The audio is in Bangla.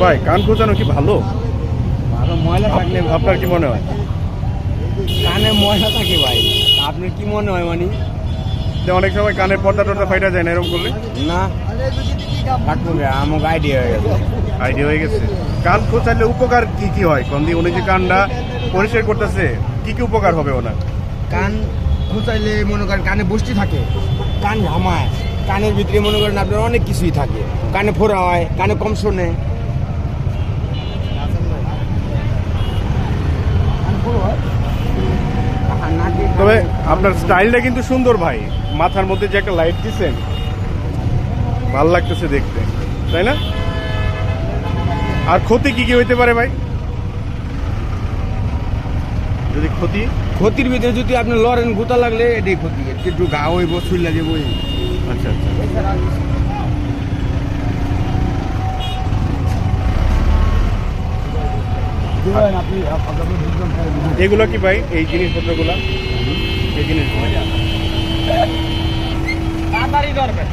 ভাই কান খোঁচানো কি ভালো? ভালো ময়লা থাকলে আপনার কি মনে হয়? কানে ময়লা থাকে ভাই, আপনার কি মনে হয় মানে? যে অনেক সময় কানের পর্দা টর্দা ফাইটা যায় না এরকম করলে? না থাকবো আমাকে আইডিয়া হয়ে গেছে। আইডিয়া হয়ে গেছে। কান খোঁচালে উপকার কি কি হয়? কোন দিয়ে উনি যে কানটা পরিষ্কার করতেছে, কি কি উপকার হবে ওনার? কান খোঁচাইলে মনে করেন কানে বসতি থাকে, কান ঘামায়, কানের ভিতরে মনে করেন আপনার অনেক কিছুই থাকে, কানে ফোড়া হয়, কানে কম শোনে। তবে আপনার স্টাইলটা কিন্তু সুন্দর ভাই, মাথার মধ্যে যে একটা লাইট দিচ্ছেন ভাল লাগতেছে দেখতে, তাই না? আর ক্ষতি কি কি হইতে পারে ভাই? যদি ক্ষতির ভিতরে যদি আপনি লড়েন গুতা লাগলে এটাই ক্ষতি, একটু ঘা হইব, শুইলা যাবো। আচ্ছা আচ্ছা। এগুলো কি ভাই, এই জিনিসপত্রগুলো? এই জিনিসগুলো তাড়াতাড়ি ধরবেন।